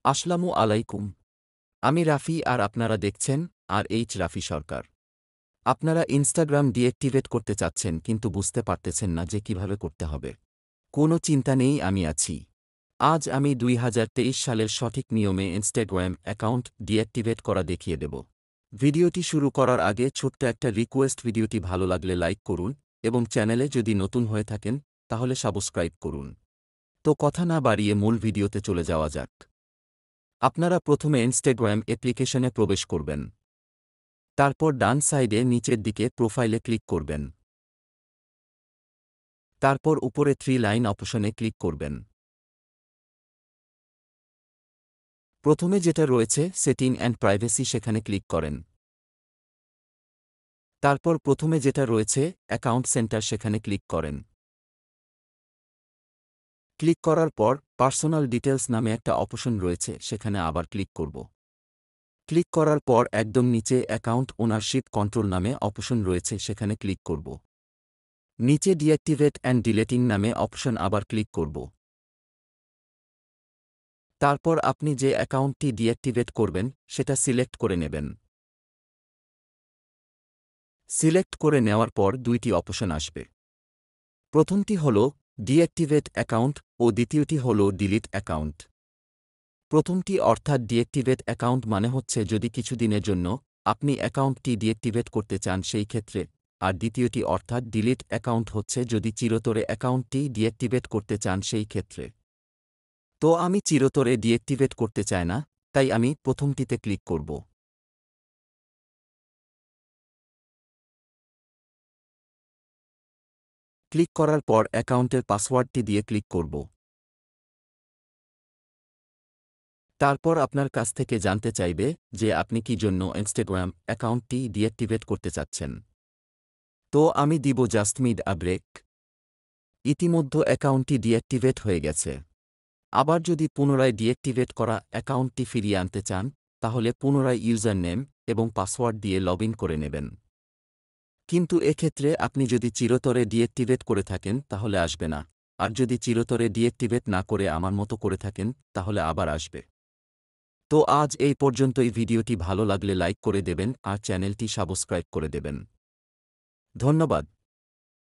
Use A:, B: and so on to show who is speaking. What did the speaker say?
A: আসসালামু আলাইকুম। আমি রাফি আর আপনারা দেখছেন রাফি সরকার। আপনারা ইনস্টাগ্রাম ডিঅ্যাক্টিভেট করতে চাচ্ছেন কিন্তু বুঝতে পারতেছেন না যে কিভাবে করতে হবে। কোনো চিন্তা নেই, আমি আছি। আজ আমি ২০২৩ সালের সঠিক নিয়মে ইনস্টাগ্রাম অ্যাকাউন্ট ডিঅ্যাক্টিভেট করা দেখিয়ে দেব। ভিডিওটি শুরু করার আগে ছোট্ট একটা রিকোয়েস্ট, ভিডিওটি ভালো লাগলে লাইক করুন এবং চ্যানেলে যদি নতুন হয়ে থাকেন তাহলে সাবস্ক্রাইব করুন। তো কথা না বাড়িয়ে মূল ভিডিওতে চলে যাওয়া যাক। আপনারা প্রথমে ইনস্টাগ্রাম অ্যাপ্লিকেশনে প্রবেশ করবেন। তারপর ডান সাইডে নিচের দিকে প্রোফাইলে ক্লিক করবেন। তারপর উপরে 3 লাইন অপশনে ক্লিক করবেন। প্রথমে যেটা রয়েছে সেটিং অ্যান্ড প্রাইভেসি, সেখানে ক্লিক করেন। তারপর প্রথমে যেটা রয়েছে অ্যাকাউন্ট সেন্টার, সেখানে ক্লিক করেন। ক্লিক করার পর পার্সোনাল ডিটেলস নামে একটা অপশন রয়েছে, সেখানে আবার ক্লিক করব। ক্লিক করার পর একদম নিচে অ্যাকাউন্ট ওনারশিপ কন্ট্রোল নামে অপশন রয়েছে, সেখানে ক্লিক করব। নিচে ডিঅ্যাক্টিভেট অ্যান্ড ডিলেটিং নামে অপশন আবার ক্লিক করব। তারপর আপনি যে অ্যাকাউন্টটি ডিঅ্যাক্টিভেট করবেন সেটা সিলেক্ট করে নেবেন। সিলেক্ট করে নেওয়ার পর দুইটি অপশন আসবে। প্রথমটি হল ডিঅ্যাক্টিভেট অ্যাকাউন্ট ও দ্বিতীয়টি হল ডিলিট অ্যাকাউন্ট। প্রথমটি অর্থাৎ ডিঅ্যাক্টিভেট অ্যাকাউন্ট মানে হচ্ছে যদি কিছুদিনের জন্য আপনি অ্যাকাউন্টটি ডিঅ্যাক্টিভেট করতে চান সেই ক্ষেত্রে, আর দ্বিতীয়টি অর্থাৎ ডিলিট অ্যাকাউন্ট হচ্ছে যদি চিরতরে অ্যাকাউন্টটি ডিঅ্যাক্টিভেট করতে চান সেই ক্ষেত্রে। তো আমি চিরতরে ডিঅ্যাক্টিভেট করতে চাই না, তাই আমি প্রথমটিতে ক্লিক করব। ক্লিক করার পর অ্যাকাউন্টের পাসওয়ার্ডটি দিয়ে ক্লিক করব। তারপর আপনার কাছ থেকে জানতে চাইবে যে আপনি কি জন্য ইনস্টাগ্রাম অ্যাকাউন্টটি ডিঅ্যাক্টিভেট করতে চাচ্ছেন। তো আমি দিব জাস্ট নিড আ ব্রেক। ইতিমধ্যে অ্যাকাউন্টটি ডিঅ্যাক্টিভেট হয়ে গেছে। আবার যদি পুনরায় ডিঅ্যাক্টিভেট করা অ্যাকাউন্টটি ফিরিয়ে আনতে চান তাহলে পুনরায় ইউজার নেম এবং পাসওয়ার্ড দিয়ে লগ ইন করে নেবেন। কিন্তু এক্ষেত্রে আপনি যদি চিরতরে ডিঅ্যাক্টিভেট করে থাকেন তাহলে আসবে না, আর যদি চিরতরে ডিঅ্যাক্টিভেট না করে আমার মতো করে থাকেন তাহলে আবার আসবে। তো আজ এই পর্যন্তই। ভিডিওটি ভালো লাগলে লাইক করে দেবেন আর চ্যানেলটি সাবস্ক্রাইব করে দেবেন। ধন্যবাদ।